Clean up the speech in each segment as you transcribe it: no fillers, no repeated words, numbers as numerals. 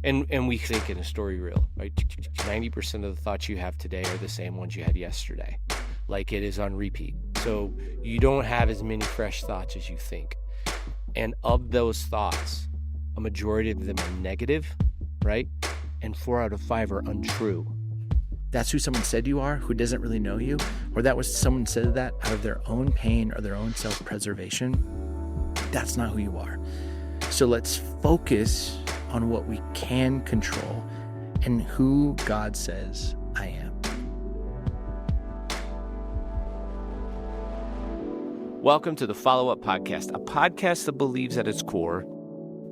And we think in a story reel, right? 90% of the thoughts you have today are the same ones you had yesterday. Like it is on repeat. So you don't have as many fresh thoughts as you think. And of those thoughts, a majority of them are negative, right? And 4 out of 5 are untrue. That's who someone said you are, who doesn't really know you, or that was someone said that out of their own pain or their own self-preservation. That's not who you are. So let's focus on what we can control and who God says I am. Welcome to the Follow-Up Podcast, a podcast that believes at its core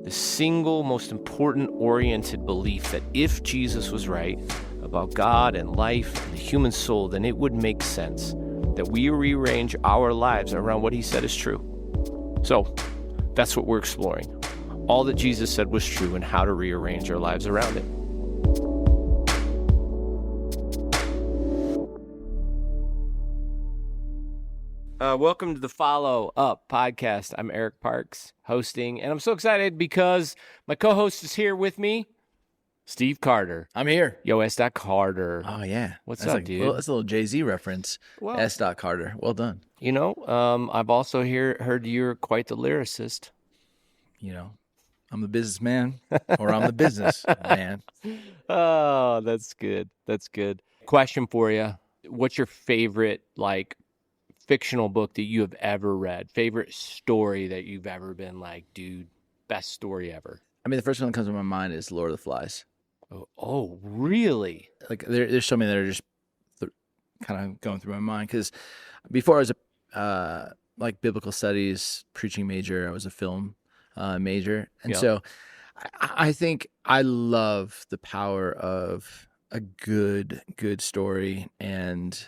the single most important oriented belief that if Jesus was right about God and life and the human soul, then it would make sense that we rearrange our lives around what he said is true. So that's what we're exploring. All that Jesus said was true and how to rearrange our lives around it. Welcome to the Follow-Up Podcast. I'm Eric Parks, hosting, and I'm so excited because my co-host is here with me, Steve Carter. I'm here. Yo, S. Carter. Oh, yeah. What's up, dude? Well, that's a little Jay-Z reference. Well, S. Carter. Well done. You know, I've also heard you're quite the lyricist. You know, I'm the businessman or I'm the business man. Oh, that's good. That's good. Question for you. What's your favorite, fictional book that you have ever read? Favorite story that you've ever been like, dude, best story ever? I mean, the first one that comes to my mind is Lord of the Flies. Oh, really? Like, there's so many that are just kind of going through my mind. Because before I was a biblical studies preaching major, I was a film major. And so I think I love the power of a good story. And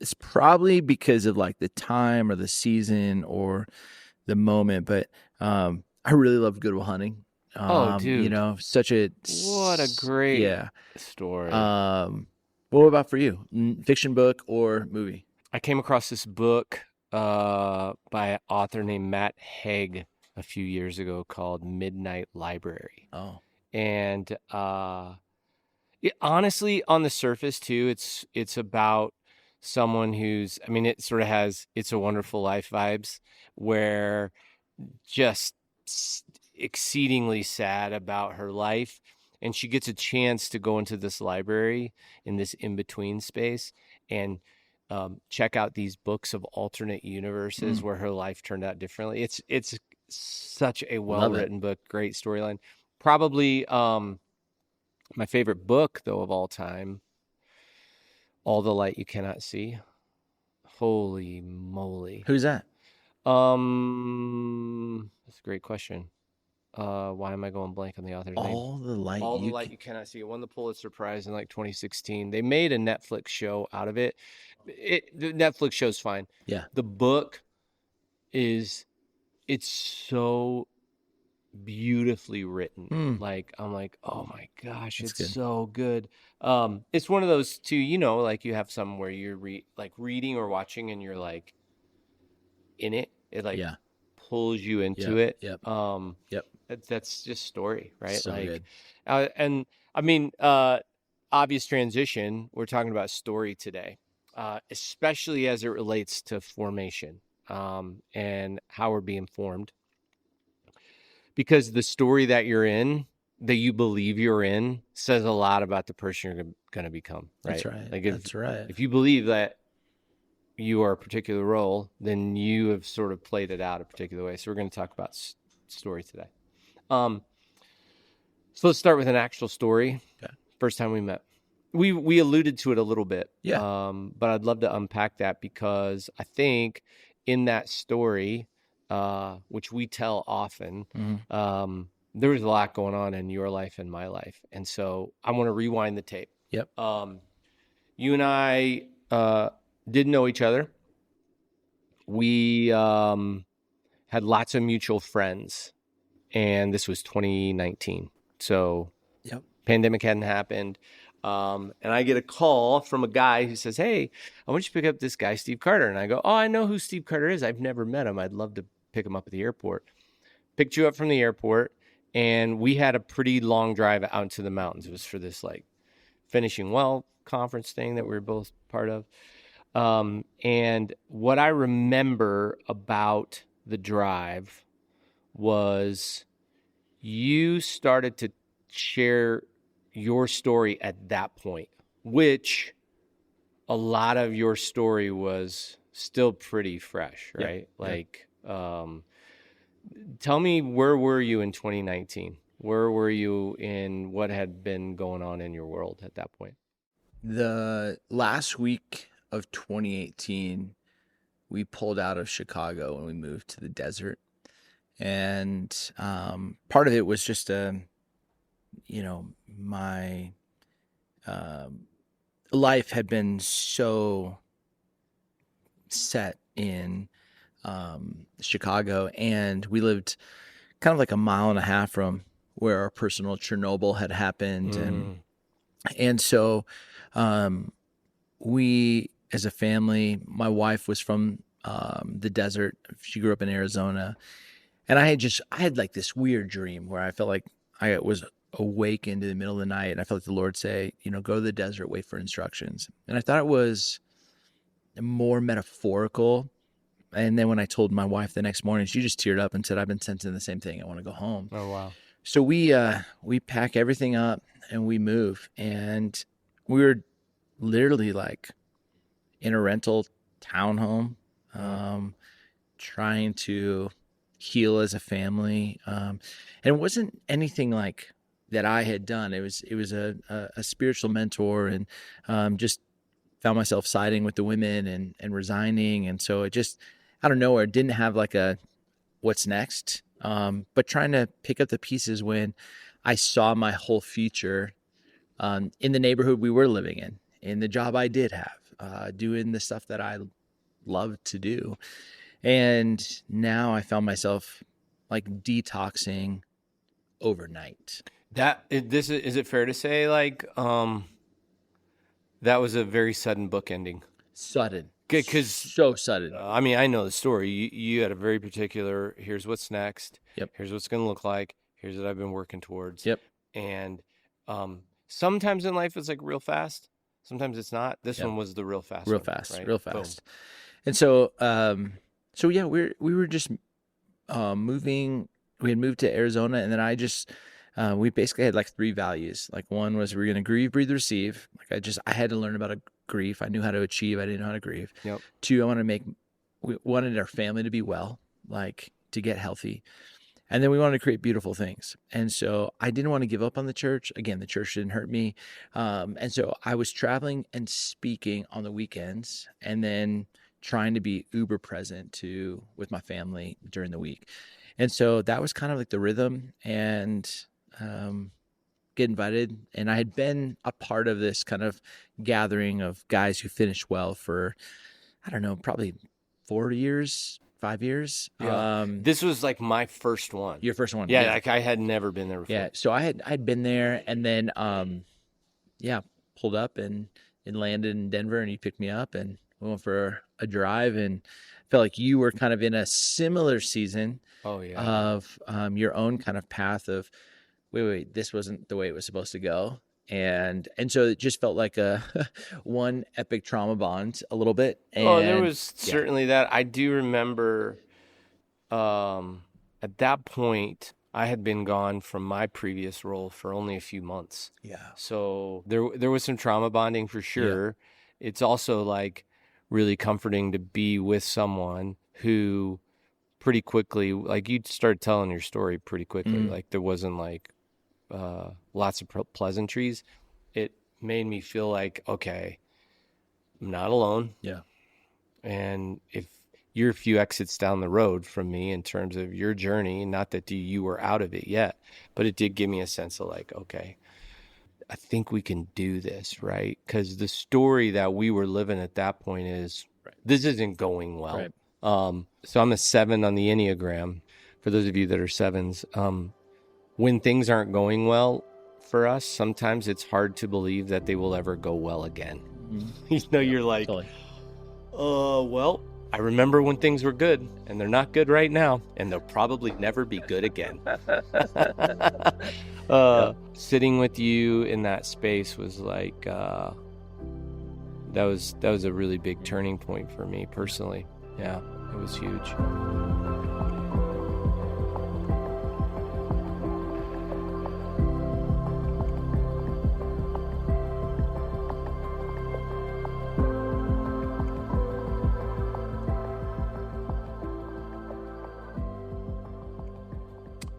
it's probably because of the time or the season or the moment. But I really love Good Will Hunting. Dude. You know, what a great story. What about for you? Fiction book or movie? I came across this book by an author named Matt Haig a few years ago called Midnight Library. Oh. And honestly, on the surface too, it's about someone who's, it sort of has It's a Wonderful Life vibes, where just exceedingly sad about her life, and she gets a chance to go into this library in this in-between space and check out these books of alternate universes where her life turned out differently. It's such a well-written book, great storyline. Probably my favorite book, though, of all time, All the Light You Cannot See. Holy moly. Who's that? That's a great question. Why am I going blank on the author's name? All the Light You Cannot See. It won the Pulitzer Prize in 2016. They made a Netflix show out of it. The Netflix show's fine. Yeah. The book it's so beautifully written. I'm like, oh my gosh, it's good. so good. It's one of those too, you have some where you're reading or watching and you're like in it. It pulls you into it. Yep. That's just story, right? So good. And obvious transition. We're talking about story today, especially as it relates to formation and how we're being formed. Because the story that you're in, that you believe you're in, says a lot about the person you're going to become. Right? That's right. That's right. If you believe that you are a particular role, then you have sort of played it out a particular way. So we're going to talk about story today. So let's start with an actual story. Okay. First time we met. We alluded to it a little bit. Yeah. But I'd love to unpack that because I think in that story, which we tell often, there was a lot going on in your life and my life. And so I want to rewind the tape. Yep. You and I didn't know each other. We had lots of mutual friends, and this was 2019. So pandemic hadn't happened. And I get a call from a guy who says, hey, I want you to pick up this guy, Steve Carter. And I go, oh, I know who Steve Carter is. I've never met him. I'd love to pick him up at the airport. Picked you up from the airport. And we had a pretty long drive out into the mountains. It was for this like finishing well conference thing that we were both part of. And what I remember about the drive was you started to share your story at that point, which a lot of your story was still pretty fresh, right? Yeah. Like, tell me, where were you in 2019? Where were you in what had been going on in your world at that point? The last week of 2018, we pulled out of Chicago and we moved to the desert. And part of it was just, my life had been so set in Chicago, and we lived kind of like a mile and a half from where our personal Chernobyl had happened. And so we, as a family, my wife was from the desert. She grew up in Arizona. And I had like this weird dream where I felt like I was awakened in the middle of the night, and I felt like the Lord say, go to the desert, wait for instructions. And I thought it was more metaphorical. And then when I told my wife the next morning, she just teared up and said, I've been sensing the same thing. I want to go home. Oh, wow. So we pack everything up and we move. And we were literally like in a rental townhome, trying to heal as a family. And it wasn't anything like that I had done. It was a spiritual mentor, and just found myself siding with the women and resigning. And so it just, out of nowhere, didn't have like a what's next, but trying to pick up the pieces when I saw my whole future in the neighborhood we were living in the job I did have, doing the stuff that I loved to do. And now I found myself like detoxing overnight. Is it fair to say like that was a very sudden book ending? Sudden. Because so sudden. I mean, I know the story. You had a very particular, here's what's next. Yep. Here's what's going to look like. Here's what I've been working towards. Yep. And sometimes in life it's like real fast. Sometimes it's not. This one was the real fast. Real one, fast. right? Real fast. Boom. And so, yeah, we were just moving. We had moved to Arizona, and then we basically had like 3 values. Like, one was we were going to grieve, breathe, receive. Like I had to learn about a grief. I knew how to achieve. I didn't know how to grieve. Yep. 2, we wanted our family to be well, like to get healthy. And then we wanted to create beautiful things. And so I didn't want to give up on the church. Again, the church didn't hurt me. And so I was traveling and speaking on the weekends, and then trying to be uber present with my family during the week. And so that was kind of like the rhythm, and get invited. And I had been a part of this kind of gathering of guys who finished well for, I don't know, probably 4 years, 5 years. Yeah. This was like my first one. Your first one. Yeah. Like I had never been there before. Yeah. So I'd been there, and then, pulled up and landed in Denver, and you picked me up, and we went for a drive, and felt like you were kind of in a similar season of your own kind of path of, wait, this wasn't the way it was supposed to go. And so it just felt like a one epic trauma bond a little bit. And there was certainly that. I do remember at that point, I had been gone from my previous role for only a few months. Yeah. So there was some trauma bonding for sure. Yeah. It's also like really comforting to be with someone who pretty quickly, like, you started telling your story pretty quickly. Mm-hmm. Like, there wasn't like lots of pleasantries. It made me feel like, okay, I'm not alone. Yeah. And if you're a few exits down the road from me in terms of your journey, not that you were out of it yet, but it did give me a sense of like, okay, I think we can do this, right? Because the story that we were living at that point is, this isn't going well. Right. So I'm a 7 on the Enneagram. For those of you that are 7s, when things aren't going well for us, sometimes it's hard to believe that they will ever go well again. Mm-hmm. You're like, totally. Well, I remember when things were good, and they're not good right now, and they'll probably never be good again. Sitting with you in that space was like, that was a really big turning point for me personally. Yeah, it was huge.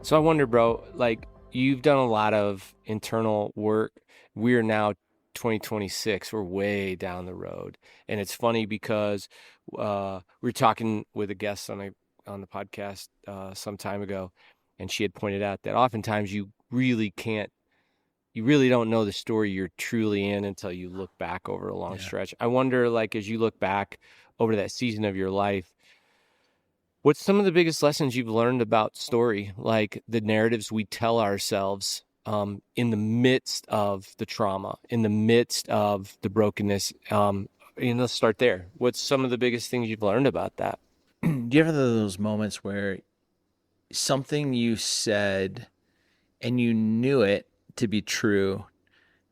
So I wonder, bro, like you've done a lot of internal work. We're now 2026. We're way down the road. And it's funny because we were talking with a guest on the podcast some time ago, and she had pointed out that oftentimes you really don't know the story you're truly in until you look back over a long stretch. I wonder, like, as you look back over that season of your life, what's some of the biggest lessons you've learned about story, like the narratives we tell ourselves in the midst of the trauma, in the midst of the brokenness? Let's start there. What's some of the biggest things you've learned about that? Do you ever have those moments where something you said and you knew it to be true,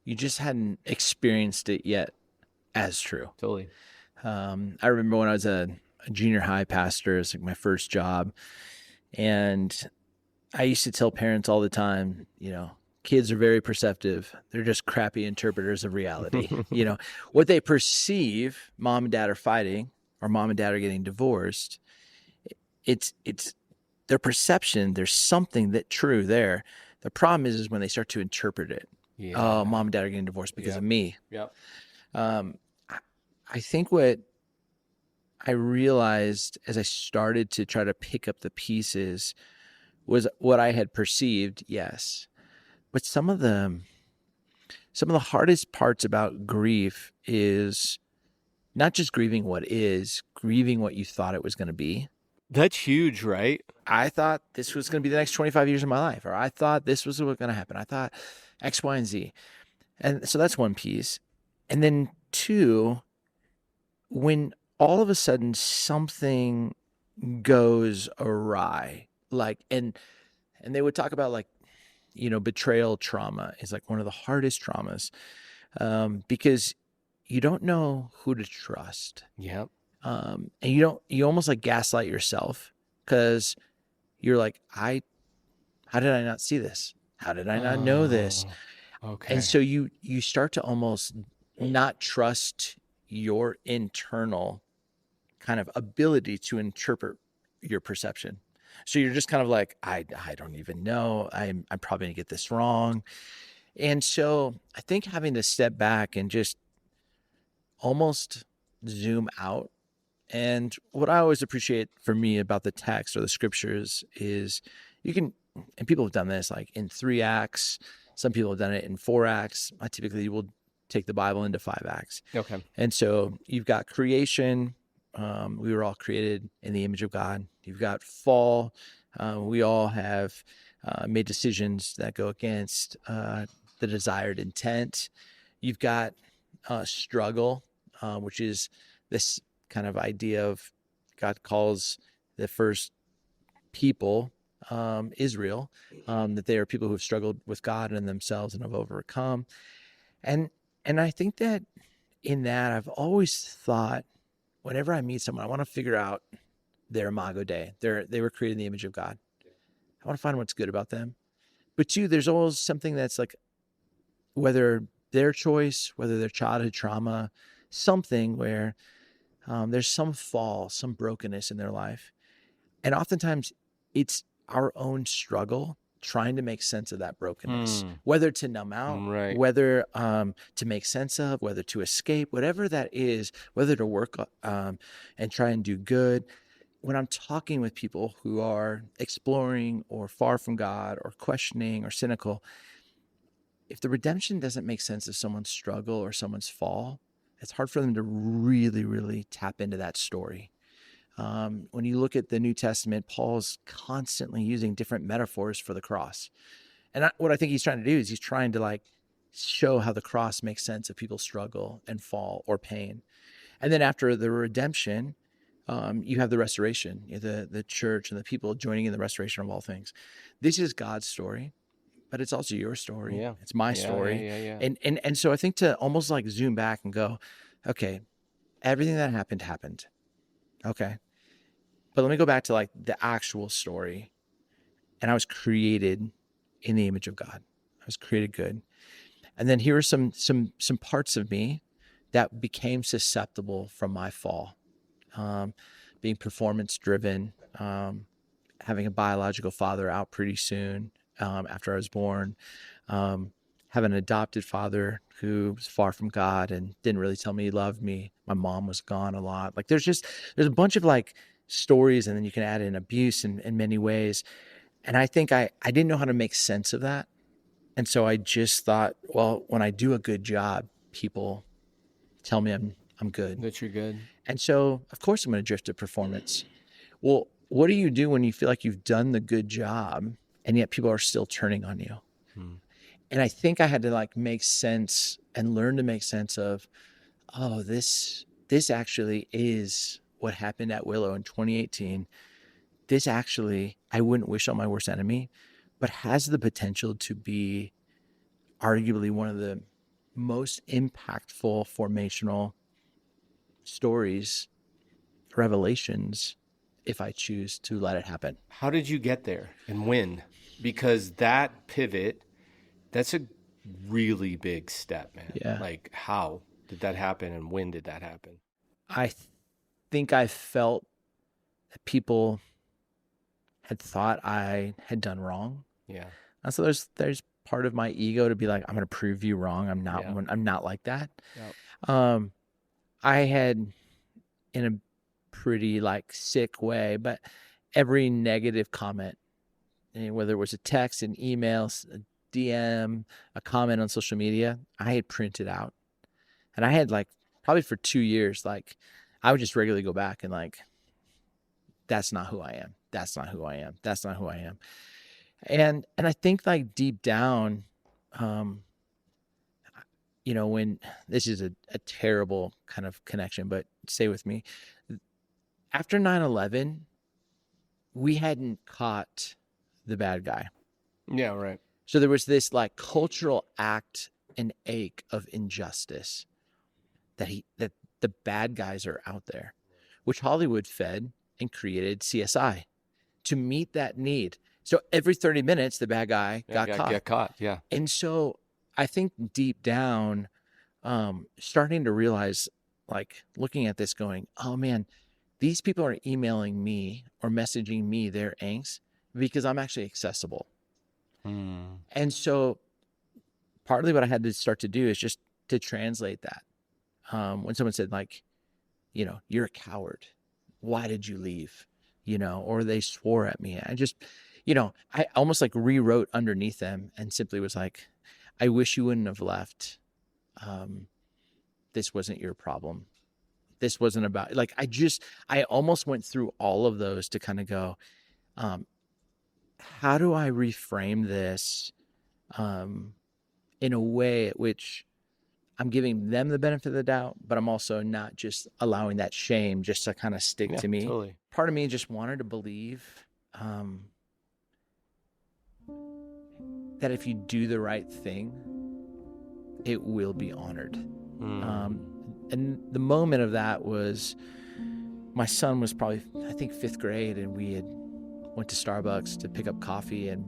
you just hadn't experienced it yet as true? Totally. I remember when I was a junior high pastor, it's like my first job. And I used to tell parents all the time, kids are very perceptive. They're just crappy interpreters of reality. What they perceive, mom and dad are fighting or mom and dad are getting divorced. It's their perception. There's something that true there. The problem is when they start to interpret it. Yeah. Oh, mom and dad are getting divorced because of me. Yep. I think what I realized as I started to try to pick up the pieces was what I had perceived, yes. But some of the hardest parts about grief is not just grieving what is, grieving what you thought it was going to be. That's huge, right? I thought this was going to be the next 25 years of my life, or I thought this was what's going to happen. I thought X, Y, and Z. And so that's one piece. And then two, when all of a sudden something goes awry, and they would talk about betrayal trauma is like one of the hardest traumas, because you don't know who to trust. Yep. And you almost like gaslight yourself because you're like, how did I not see this? How did I not know this? Okay. And so you start to almost not trust your internal kind of ability to interpret your perception. So you're just kind of like, I don't even know. I'm probably gonna get this wrong. And so I think having to step back and just almost zoom out. And what I always appreciate for me about the text or the scriptures is you can, and people have done this like in 3 acts. Some people have done it in 4 acts. I typically will take the Bible into 5 acts. Okay. And so you've got creation. We were all created in the image of God. You've got fall. We all have made decisions that go against the desired intent. You've got struggle, which is this kind of idea of God calls the first people, Israel, that they are people who have struggled with God and themselves and have overcome. And I think that in that, I've always thought, whenever I meet someone, I want to figure out their imago Dei. They were created in the image of God. I want to find what's good about them. But 2, there's always something that's like, whether their choice, whether their childhood trauma, something where there's some fall, some brokenness in their life. And oftentimes it's our own struggle trying to make sense of that brokenness, whether to numb out, Right. whether to make sense of, whether to escape, whatever that is, whether to work and try and do good. When I'm talking with people who are exploring or far from God or questioning or cynical, if the redemption doesn't make sense of someone's struggle or someone's fall, it's hard for them to really, really tap into that story. When you look at the New Testament, Paul's constantly using different metaphors for the cross. And what I think he's trying to do is he's trying to show how the cross makes sense of people's struggle and fall or pain. And then after the redemption, You have the restoration, the church and the people joining in the restoration of all things. This is God's story, but it's also your story. Yeah. It's my Yeah, story. yeah. And so I think to almost like zoom back and go, okay, everything that happened. Okay. But let me go back to like the actual story. And I was created in the image of God. I was created good. And then here are some parts of me that became susceptible from my fall. Being performance driven, having a biological father out pretty soon after I was born, have an adopted father who was far from God and didn't really tell me he loved me. My mom was gone a lot. Like there's a bunch of like stories, and then you can add in abuse in many ways. And I think I didn't know how to make sense of that. And so I just thought, well, when I do a good job, people tell me I'm good. That you're good. And so of course I'm going to drift to performance. Well, what do you do when you feel like you've done the good job and yet people are still turning on you? And I think I had to like make sense and learn to make sense of, oh, this actually is what happened at Willow in 2018. This actually, I wouldn't wish on my worst enemy, but has the potential to be arguably one of the most impactful formational stories, revelations, if I choose to let it happen. How did you get there and when? Because that pivot, that's a really big step, man. Yeah. Like, how did that happen and when did that happen? I think I felt that people had thought I had done wrong. Yeah. And so there's part of my ego to be like, I'm going to prove you wrong. I'm not like that. Yep. I had, in a pretty like sick way, but every negative comment, whether it was a text, an email, a DM, a comment on social media, I had printed out. And I had like probably for 2 years, like I would just regularly go back and like, that's not who I am. That's not who I am. That's not who I am. And I think like deep down, when this is a terrible kind of connection, but stay with me. After 9/11, we hadn't caught the bad guy. Yeah, right. So there was this like cultural act and ache of injustice that the bad guys are out there, which Hollywood fed and created CSI to meet that need. So every 30 minutes, the bad guy got caught. Yeah. And so I think deep down, starting to realize, like looking at this going, oh man, these people are emailing me or messaging me their angst because I'm actually accessible. And so partly what I had to start to do is just to translate that. When someone said like, you're a coward. Why did you leave? Or they swore at me. I just, I almost like rewrote underneath them and simply was like, I wish you wouldn't have left. This wasn't your problem. This wasn't about like, I almost went through all of those to kind of go, how do I reframe this in a way at which I'm giving them the benefit of the doubt, but I'm also not just allowing that shame just to kind of stick to me. Totally. Part of me just wanted to believe that if you do the right thing, it will be honored. And the moment of that was my son was probably, I think, 5th grade, and we had went to Starbucks to pick up coffee, and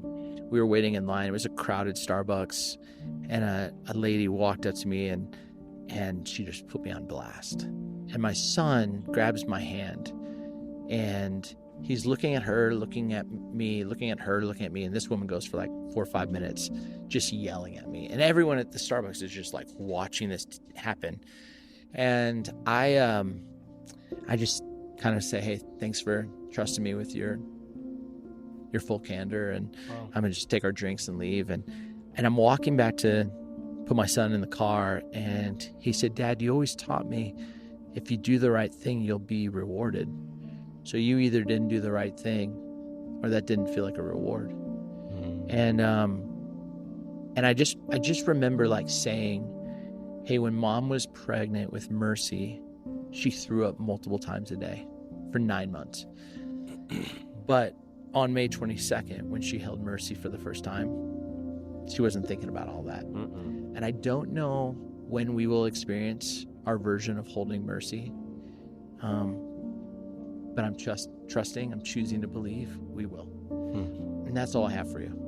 we were waiting in line. It was a crowded Starbucks, and a lady walked up to me and she just put me on blast. And my son grabs my hand, and he's looking at her, looking at me, looking at her, looking at me. And this woman goes for like 4 or 5 minutes just yelling at me. And everyone at the Starbucks is just like watching this happen. And I just kind of say, hey, thanks for trusting me with your full candor. And I'm going to just take our drinks and leave. And I'm walking back to put my son in the car. And he said, Dad, you always taught me if you do the right thing, you'll be rewarded. So you either didn't do the right thing or that didn't feel like a reward. And I just remember like saying, hey, when Mom was pregnant with Mercy, she threw up multiple times a day for 9 months. But on May 22nd, when she held mercy for the first time, she wasn't thinking about all that. And I don't know when we will experience our version of holding mercy. But I'm trusting, I'm choosing to believe we will. And that's all I have for you.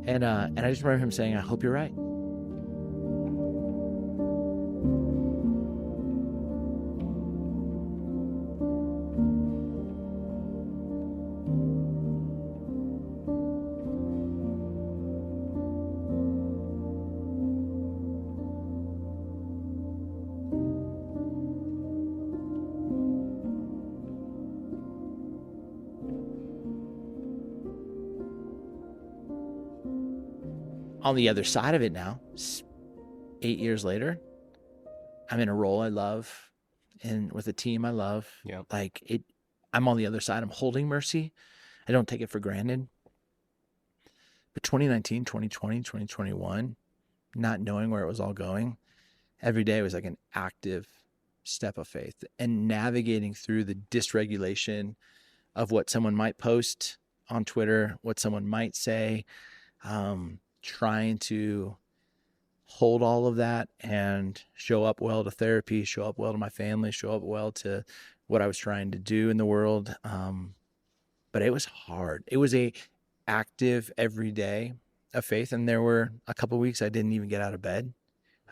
And I just remember him saying, I hope you're right. On the other side of it now, 8 years later, I'm in a role I love and with a team I love. Yeah. I'm on the other side. I'm holding mercy. I don't take it for granted. But 2019, 2020, 2021, not knowing where it was all going, every day was like an active step of faith and navigating through the dysregulation of what someone might post on Twitter, what someone might say, trying to hold all of that and show up well to therapy, show up well to my family, show up well to what I was trying to do in the world. But it was hard. It was a active every day of faith. And there were a couple of weeks I didn't even get out of bed.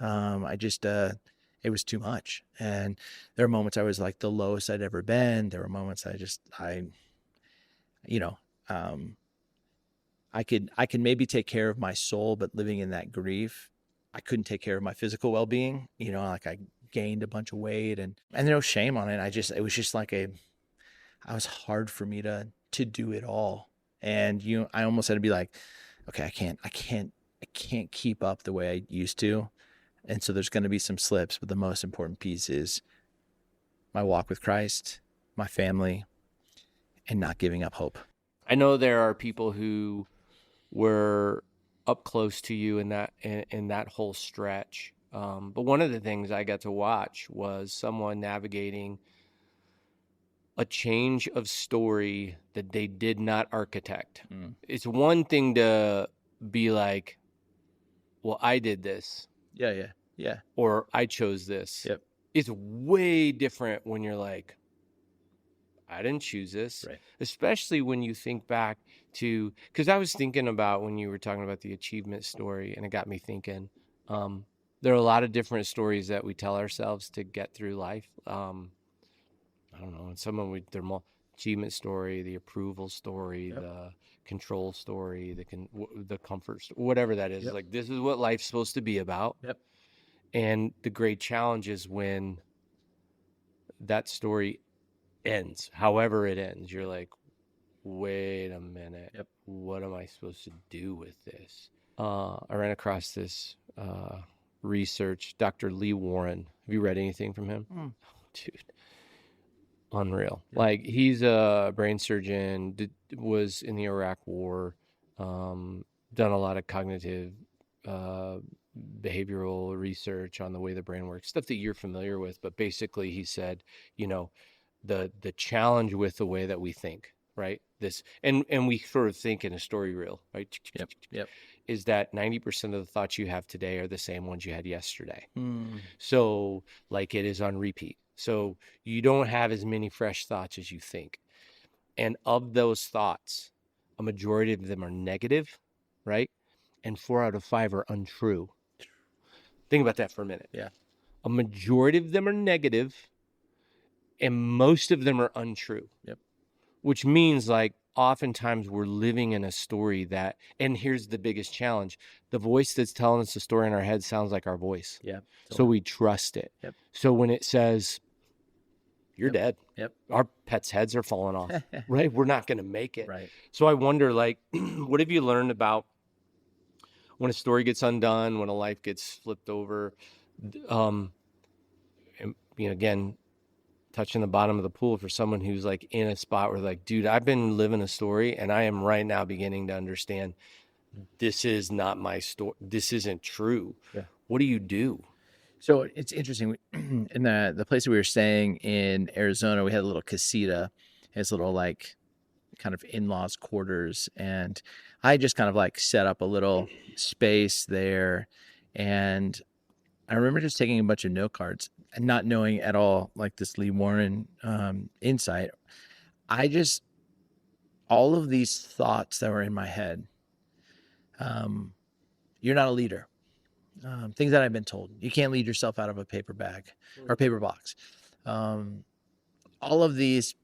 It was too much. And there were moments I was like the lowest I'd ever been. There were moments I could maybe take care of my soul, but living in that grief, I couldn't take care of my physical well-being. I gained a bunch of weight and no shame on it. It was just like it was hard for me to do it all. And I almost had to be like, okay, I can't keep up the way I used to. And so there's going to be some slips, but the most important piece is my walk with Christ, my family, and not giving up hope. I know there are people who were up close to you in that whole stretch. But one of the things I got to watch was someone navigating a change of story that they did not architect. It's one thing to be like, well, I did this. Yeah. Or I chose this. Yep. It's way different when you're like, I didn't choose this. Right. Especially when you think back to, because I was thinking about when you were talking about the achievement story, and it got me thinking, there are a lot of different stories that we tell ourselves to get through life. I don't know, and someone their achievement story, the approval story, Yep. the control story, the comfort story, whatever that is. Yep. Like, this is what life's supposed to be about. Yep. And the great challenge is when that story ends, however it ends, you're like, wait a minute. Yep. What am I supposed to do with this? I ran across this research, Dr. Lee Warren. Have you read anything from him? Dude, unreal. Yep. Like, he's a brain surgeon, was in the Iraq War, done a lot of cognitive behavioral research on the way the brain works, stuff that you're familiar with. But basically he said, the challenge with the way that we think, right? This, and we sort of think in a story reel, right? Yep. Is that 90% of the thoughts you have today are the same ones you had yesterday. So, like, it is on repeat. So you don't have as many fresh thoughts as you think. And of those thoughts, a majority of them are negative, right? And 4 out of 5 are untrue. Think about that for a minute. Yeah. A majority of them are negative, and most of them are untrue. Yep. Which means, like, oftentimes we're living in a story that, and here's the biggest challenge, the voice that's telling us the story in our head sounds like our voice. Yeah. So we trust it. Yep. So when it says, you're dead. Yep. Our pets' heads are falling off, right? We're not going to make it. Right. So I wonder, like, what have you learned about when a story gets undone, when a life gets flipped over? And, again, touching the bottom of the pool for someone who's like in a spot where, like, dude, I've been living a story and I am right now beginning to understand this is not my story. This isn't true. Yeah. What do you do? So it's interesting. In the place that we were staying in Arizona, we had a little casita, his little like kind of in-laws quarters, and I just kind of like set up a little space there, and I remember just taking a bunch of note cards and not knowing at all like this Lee Warren insight. I just all of these thoughts that were in my head. You're not a leader. Things that I've been told. You can't lead yourself out of a paper bag or paper box. Um, all of these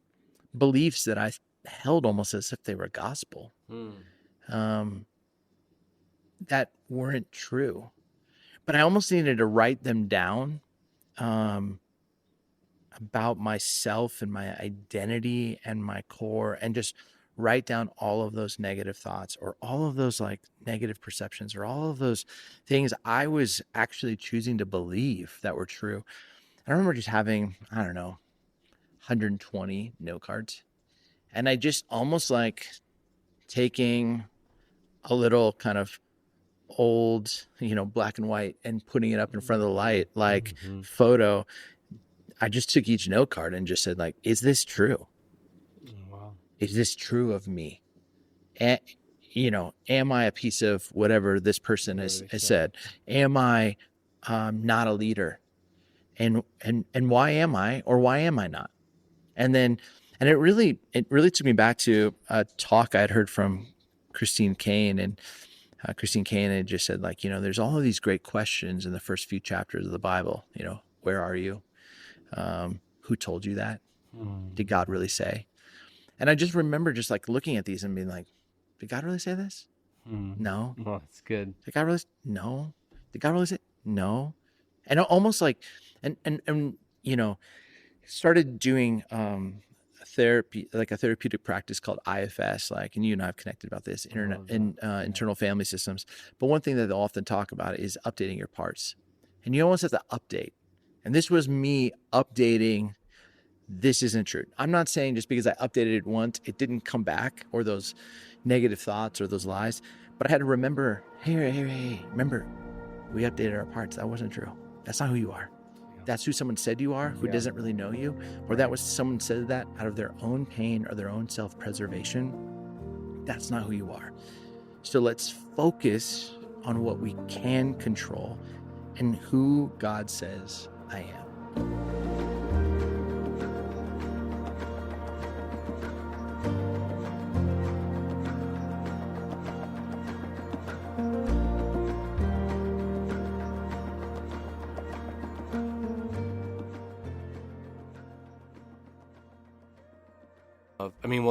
beliefs that I held almost as if they were gospel, um, that weren't true. But I almost needed to write them down, um, about myself and my identity and my core, and just write down all of those negative thoughts or all of those like negative perceptions or all of those things I was actually choosing to believe that were true. I remember just having, I don't know, 120 note cards. And I just almost like taking a little kind of old, black and white and putting it up in front of the light, like photo. I just took each note card and just said, like, is this true? Wow. Is this true of me? And, am I a piece of whatever this person has said? Am I not a leader? And why am I, or why am I not? And it really took me back to a talk I'd heard from Christine Kane, and Christine Kane had just said, like, there's all of these great questions in the first few chapters of the Bible. Where are you? Who told you that? Did God really say? And I just remember just like looking at these and being like, did God really say this? No. Well, that's good. Did God really? No. Did God really say? No. And almost like, and started doing therapy, like a therapeutic practice called IFS, like, and you and I have connected about this, internal family systems. But one thing that they'll often talk about is updating your parts. And you almost have to update. And this was me updating. This isn't true. I'm not saying just because I updated it once, it didn't come back, or those negative thoughts or those lies. But I had to remember, hey, remember, we updated our parts. That wasn't true. That's not who you are. That's who someone said you are, who doesn't really know you, or that was someone said that out of their own pain or their own self-preservation. That's not who you are. So let's focus on what we can control and who God says I am.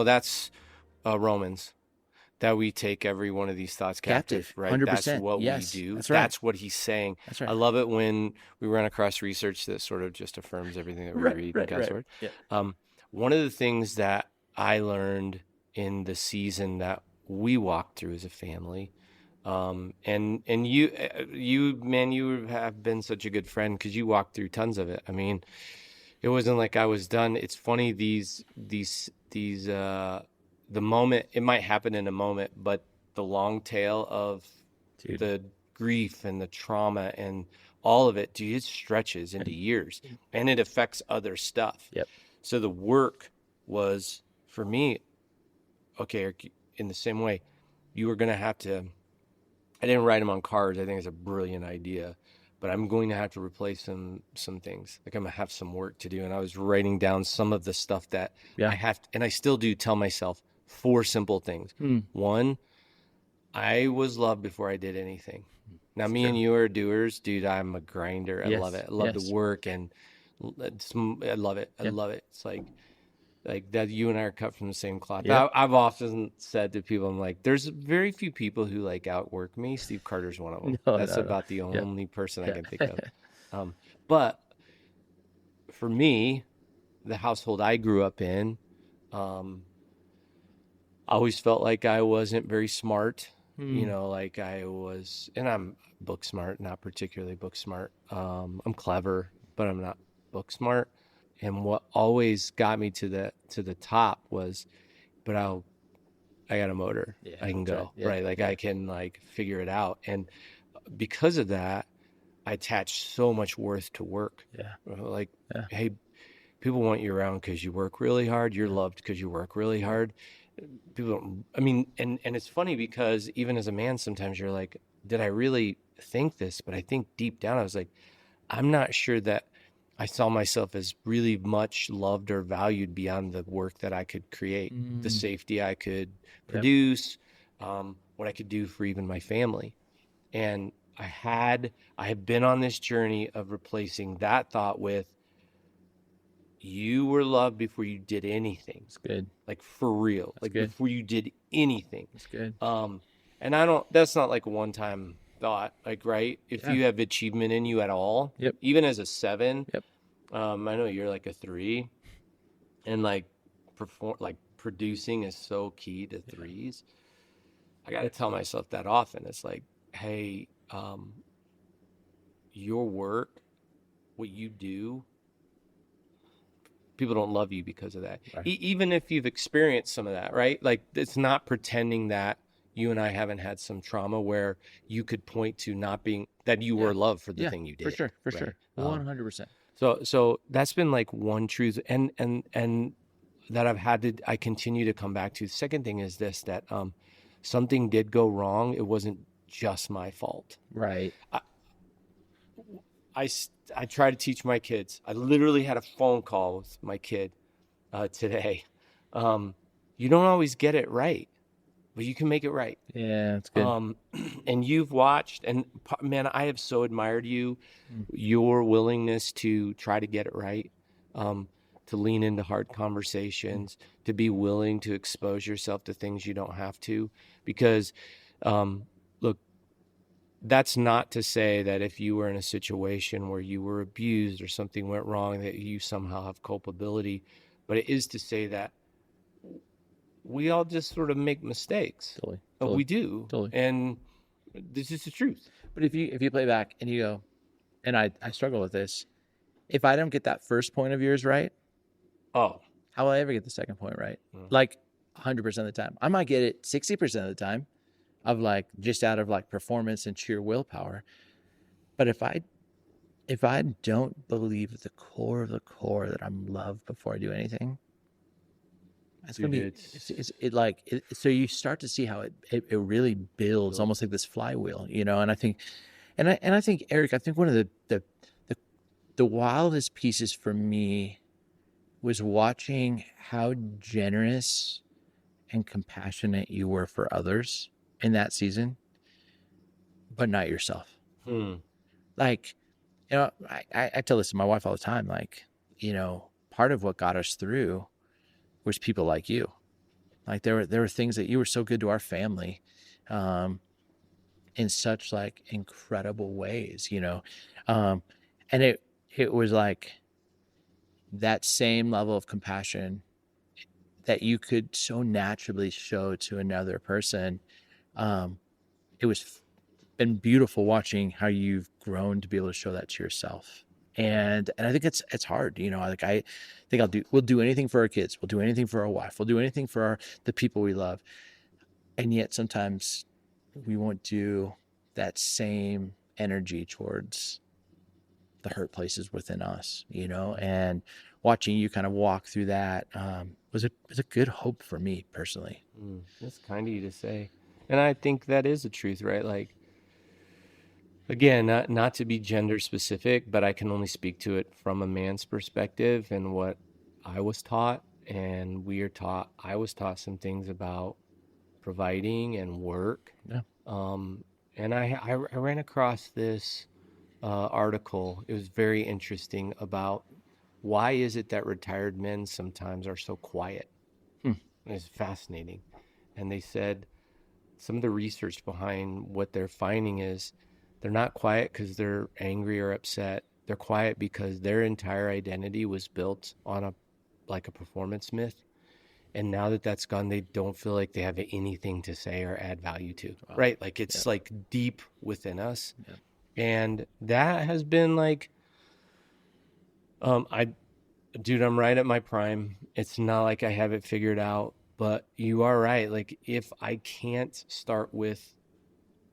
That's Romans, that we take every one of these thoughts captive, right? 100%. That's what we do. That's right. That's what he's saying. That's right. I love it when we run across research that sort of just affirms everything that we read in God's Word. Yeah. One of the things that I learned in the season that we walked through as a family, and you have been such a good friend because you walked through tons of it. I mean, it wasn't like I was done. It's funny, the moment, it might happen in a moment, but the long tail of the grief and the trauma and all of it, dude, it stretches into years, and it affects other stuff. Yep. So the work was, for me, okay, in the same way, you were going to have to, I didn't write them on cards. I think it's a brilliant idea, but I'm going to have to replace some things. Like, I'm going to have some work to do. And I was writing down some of the stuff that I have to, and I still do tell myself 4 simple things. One, I was loved before I did anything. Now, me and you are doers, dude. I'm a grinder. I love it. I love the work, and I love it. I love it. It's like that. You and I are cut from the same cloth. Yeah. I've often said to people, I'm like, there's very few people who like outwork me. Steve Carter's one of them. That's about the only person I can think of. But for me, the household I grew up in, I always felt like I wasn't very smart. Like I was, and I'm book smart, not particularly book smart. I'm clever, but I'm not book smart. And what always got me to the top was, but I got a motor. I can go, right? Like I can like figure it out. And because of that, I attach so much worth to work. Yeah. Like, Yeah. hey, people want you around because you work really hard. You're Yeah. loved because you work really hard. People don't, I mean, and it's funny because even as a man, sometimes you're like, did I really think this? But I think deep down, I was like, I'm not sure that I saw myself as really much loved or valued beyond the work that I could create, the Mm. safety I could Yep. produce, what I could do for even my family. And I have been on this journey of replacing that thought with, you were loved before you did anything, It's good. like for real, That's like good. before you did anything. That's good. Um, and I don't, that's not like a one time thought, like, right? If Yeah. you have achievement in you at all, Yep. even as a 7, Yep. I know you're like a 3, and like producing is so key to Yeah. threes. I got to tell myself that often. It's like, hey, your work, what you do, people don't love you because of that. Right. Even if you've experienced some of that, right? Like, it's not pretending that you and I haven't had some trauma where you could point to not being that you Yeah. were loved for the Yeah. thing you For did, sure. For right? sure. 100%. So that's been like one truth, and that I continue to come back to. The second thing is this, that something did go wrong. It wasn't just my fault. Right. I, I try to teach my kids. I literally had a phone call with my kid today. Um, you don't always get it right, but you can make it right. Yeah. That's good. And you've watched, and man, I have so admired you, Mm. your willingness to try to get it right, to lean into hard Mm. conversations, to be willing to expose yourself to things you don't have to, because, look, that's not to say that if you were in a situation where you were abused or something went wrong, that you somehow have culpability, but it is to say that we all just sort of make mistakes. Totally. We Totally. do. Totally. And this is the truth. But if you play back and you go, and I struggle with this, if I don't get that first point of yours right, Oh, how will I ever get the second point right? Mm. Like 100% of the time. I might get it 60% of the time of like just out of like performance and sheer willpower. But if I don't believe at the core of the core that I'm loved before I do anything, it's dude, gonna be so you start to see how it really builds almost like this flywheel, and I think Eric, I think one of the wildest pieces for me was watching how generous and compassionate you were for others in that season, but not yourself. Hmm. Like, I tell this to my wife all the time, like, part of what got us through was people like you. Like there were things that you were so good to our family, in such like incredible ways, and it was like that same level of compassion that you could so naturally show to another person. It was been beautiful watching how you've grown to be able to show that to yourself. And I think it's hard, like I think we'll do anything for our kids. We'll do anything for our wife. We'll do anything for the people we love. And yet sometimes we won't do that same energy towards the hurt places within us, and watching you kind of walk through that, was a good hope for me personally. That's kind of you to say. And I think that is the truth, right? Like, again, not to be gender specific, but I can only speak to it from a man's perspective and what I was taught. And I was taught some things about providing and work. Yeah. And I ran across this article. It was very interesting about why is it that retired men sometimes are so quiet. It's fascinating. And they said some of the research behind what they're finding is they're not quiet because they're angry or upset. They're quiet because their entire identity was built on a performance myth. And now that that's gone, they don't feel like they have anything to say or add value to. Wow. Right? Like it's like deep within us. Yeah. And that has been like, I'm right at my prime. It's not like I have it figured out, but you are right. Like if I can't start with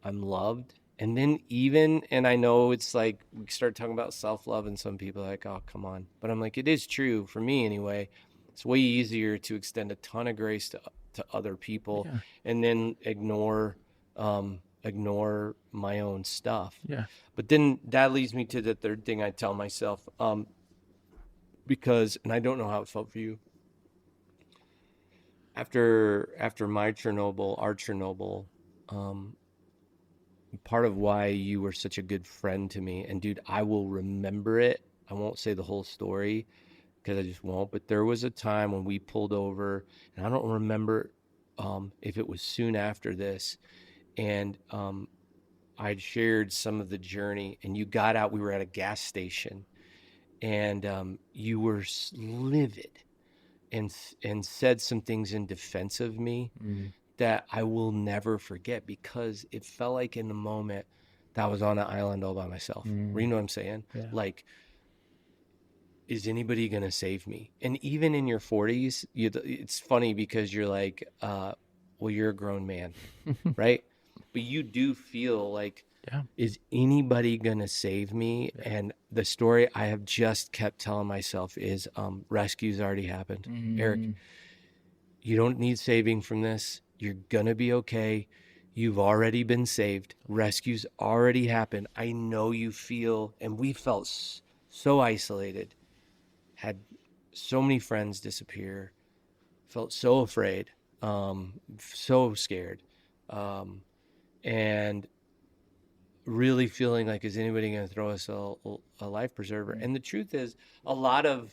I'm loved And then even, and I know it's like we start talking about self-love and some people are like, oh, come on. But I'm like, it is true for me anyway. It's way easier to extend a ton of grace to other people Yeah. and then ignore my own stuff. Yeah. But then that leads me to the third thing I tell myself, because, and I don't know how it felt for you after my Chernobyl, our Chernobyl, um, part of why you were such a good friend to me. And dude, I will remember it. I won't say the whole story because I just won't. But there was a time when we pulled over, and I don't remember if it was soon after this, and I'd shared some of the journey, and you got out. We were at a gas station, and you were livid and said some things in defense of me that I will never forget because it felt like in the moment that I was on an island all by myself. You know what I'm saying? Yeah. Like, is anybody going to save me? And even in your 40s, it's funny because you're like, well, you're a grown man, right? But you do feel like, Yeah. is anybody going to save me? Yeah. And the story I have just kept telling myself is rescue's already happened. Eric, you don't need saving from this. You're going to be okay. You've already been saved. Rescue's already happened. I know you feel, and we felt so isolated, had so many friends disappear, felt so afraid, so scared, and really feeling like, is anybody going to throw us a life preserver? And the truth is, a lot of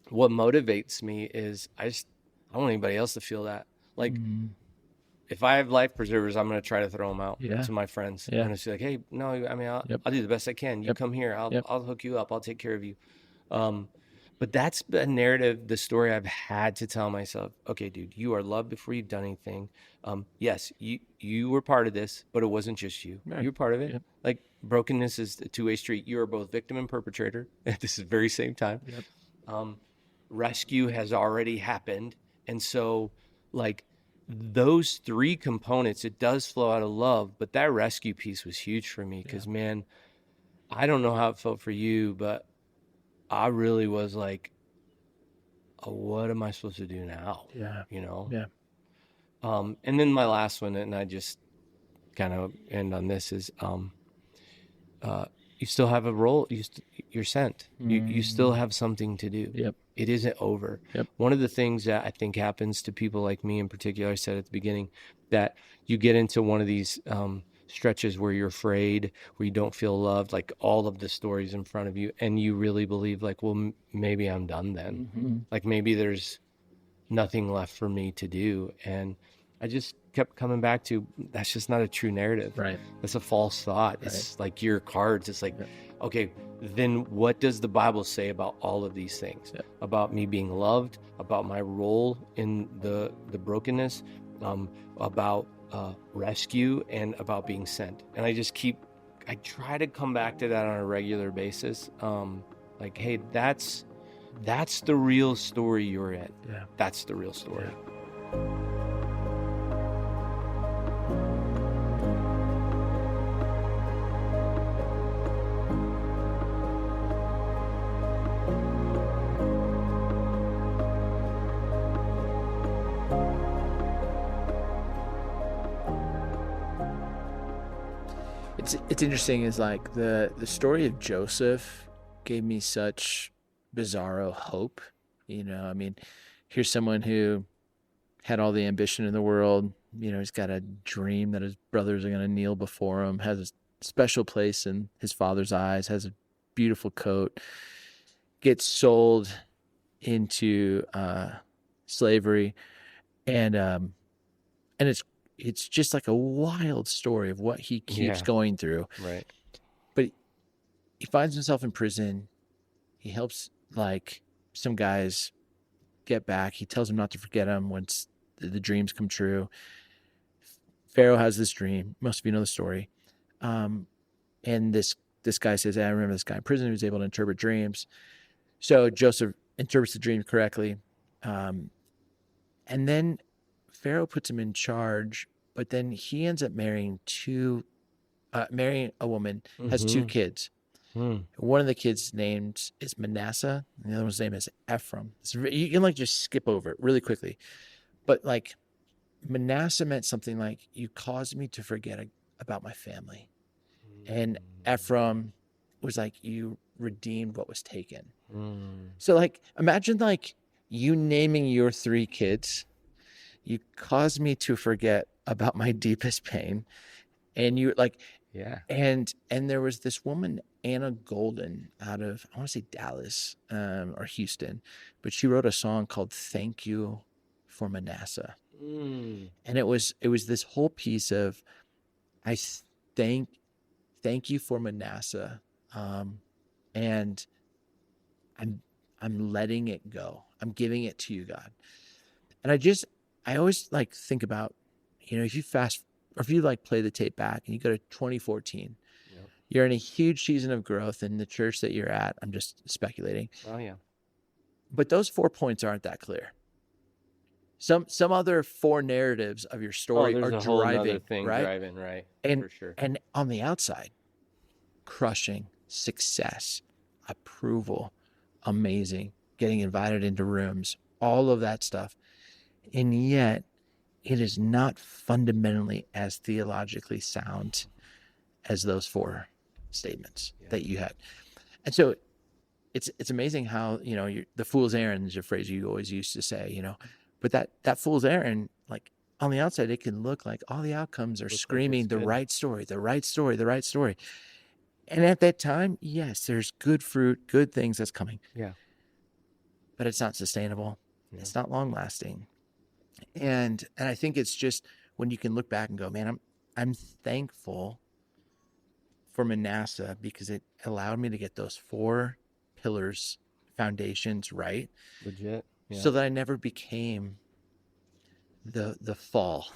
what motivates me is I don't want anybody else to feel that. Like, if I have life preservers, I'm going to try to throw them out to my friends. Yeah. I'm going to say like, hey, no, I mean, I'll do the best I can. You come here. I'll hook you up. I'll take care of you. But that's a narrative, the story I've had to tell myself. Okay, dude, you are loved before you've done anything. Yes, you were part of this, but it wasn't just you. Right. You were part of it. Yep. Like, brokenness is a two-way street. You are both victim and perpetrator at this very same time. Rescue has already happened. And so, like, those three components, it does flow out of love, but that rescue piece was huge for me because, man, I don't know how it felt for you, but I really was like, oh, what am I supposed to do now? Yeah. You know? Yeah. And then my last one, and I just kind of end on this, is you still have a role. You're sent. You still have something to do. Yep. It isn't over. Yep. One of the things that I think happens to people like me in particular, I said at the beginning, that you get into one of these stretches where you're afraid, where you don't feel loved, like all of the stories in front of you, and you really believe like, well, maybe I'm done then. Like, maybe there's nothing left for me to do. And I just kept coming back to, that's just not a true narrative. Right. That's a false thought. It's like your cards. It's like, okay, then what does the Bible say about all of these things? About me being loved, about my role in the brokenness, about rescue, and about being sent. And I try to come back to that on a regular basis. Like, hey, that's the real story you're in. Yeah. That's the real story. It's interesting is like the story of Joseph gave me such bizarro hope. You know, I mean, here's someone who had all the ambition in the world. You know, he's got a dream that his brothers are going to kneel before him, has a special place in his father's eyes, has a beautiful coat, gets sold into slavery, and it's just like a wild story of what he keeps going through. Right. But he finds himself in prison. He helps like some guys get back. He tells them not to forget him once the dreams come true. Pharaoh has this dream. Most of you know the story. And this guy says, I remember this guy in prison who was able to interpret dreams. So Joseph interprets the dream correctly. And then Pharaoh puts him in charge but then he ends up marrying a woman, has two Mm-hmm. kids. One of the kids' named is Manasseh, and the other one's name is Ephraim. You can like just skip over it really quickly. But like Manasseh meant something like, you caused me to forget about my family. And Ephraim was like, you redeemed what was taken. So like, imagine like you naming your three kids, you caused me to forget about my deepest pain. And you like, Yeah. and there was this woman, Anna Golden, out of, I want to say Dallas, or Houston, but she wrote a song called Thank You for Manasseh. And it was this whole piece of, I thank you for Manasseh, and I'm letting it go. I'm giving it to you, God. And I always like think about, if you if you like play the tape back and you go to 2014, Yep. you're in a huge season of growth in the church that you're at. I'm just speculating. Oh yeah. But those 4 points aren't that clear. Some other 4 narratives of your Oh, story there's are a whole nother driving, thing right? driving, right? And For sure. and on the outside, crushing, success, approval, amazing, getting invited into rooms, all of that stuff. And yet it is not fundamentally as theologically sound as those 4 statements that you had. And so it's amazing how, the fool's errand is a phrase you always used to say, but that fool's errand, like on the outside, it can look like all the outcomes are screaming the right story, the right story, the right story. And at that time, yes, there's good fruit, good things that's coming. Yeah. But it's not sustainable. Yeah. It's not long lasting. And I think it's just when you can look back and go, man, I'm thankful for Manasseh because it allowed me to get those 4 pillars, foundations right. Legit. Yeah. So that I never became the fall.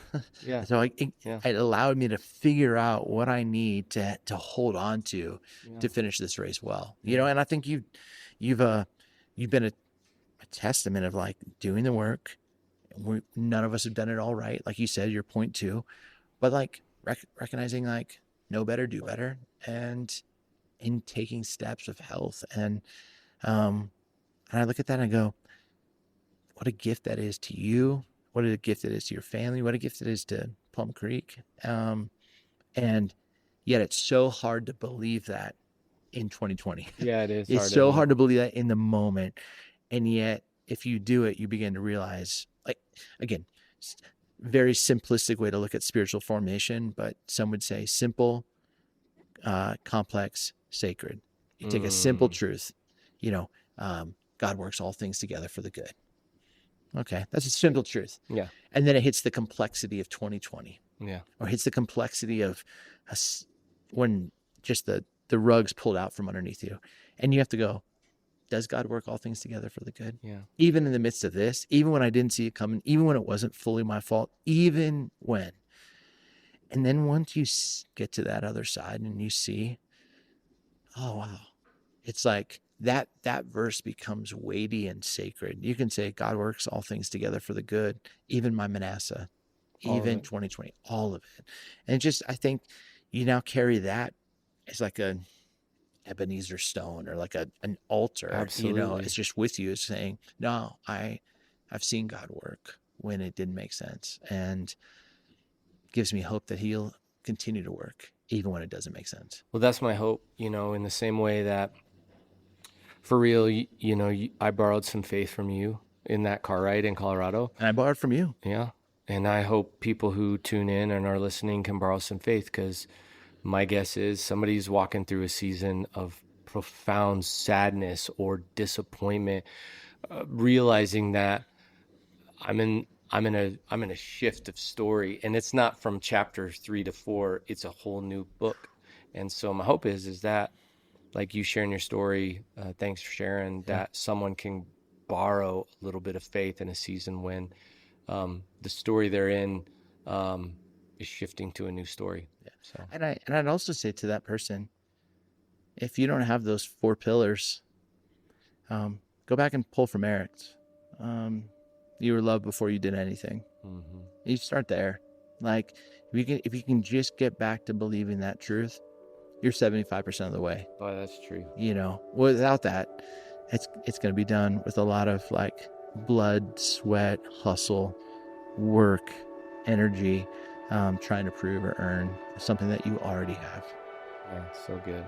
Yeah. So it allowed me to figure out what I need to hold on to finish this race well. And I think you've been a testament of like doing the work. None of us have done it all right, like you said, your point 2, but like recognizing like know better, do better, and in taking steps of health. And I look at that and I go, what a gift that is to you. What a gift it is to your family. What a gift it is to Plum Creek. And yet it's so hard to believe that in 2020. Yeah, it is. It's so hard to believe that in the moment. And yet if you do it, you begin to realize, like, again, very simplistic way to look at spiritual formation, but some would say simple, complex, sacred. You take a simple truth, God works all things together for the good. Okay, that's a simple truth. Yeah. And then it hits the complexity of 2020. Yeah. Or hits the complexity of when just the rug's pulled out from underneath you. And you have to go, does God work all things together for the good? Yeah. Even in the midst of this, even when I didn't see it coming, even when it wasn't fully my fault, even when. And then once you get to that other side and you see, oh, wow. It's like that verse becomes weighty and sacred. You can say God works all things together for the good, even my Manasseh, even 2020, all of it. And just, I think you now carry that as like a Ebenezer stone or like an altar. Absolutely. It's just with you. It's saying, no, I've seen God work when it didn't make sense, and gives me hope that he'll continue to work even when it doesn't make sense. Well, that's my hope, in the same way that for real, I borrowed some faith from you in that car ride in Colorado. And I borrowed from you. Yeah. And I hope people who tune in and are listening can borrow some faith, because my guess is somebody's walking through a season of profound sadness or disappointment, realizing that I'm in a shift of story, and it's not from chapter 3 to 4. It's a whole new book. And so my hope is that, like you sharing your story, thanks for sharing, that someone can borrow a little bit of faith in a season when the story they're in is shifting to a new story. Yeah. So, and I'd also say to that person, if you don't have those 4 pillars, go back and pull from Eric's. You were loved before you did anything. mm-hmm. You start there. Like if you can just get back to believing that truth, you're 75% of the way. Oh, that's true. Without that, it's going to be done with a lot of like blood, sweat, hustle, work, energy, trying to prove or earn something that you already have. Yeah, so good.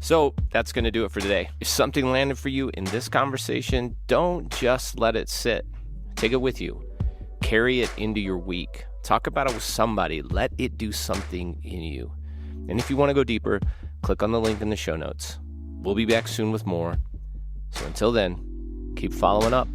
So that's going to do it for today. If something landed for you in this conversation, don't just let it sit. Take it with you. Carry it into your week. Talk about it with somebody. Let it do something in you. And if you want to go deeper, click on the link in the show notes. We'll be back soon with more. So until then, keep following up.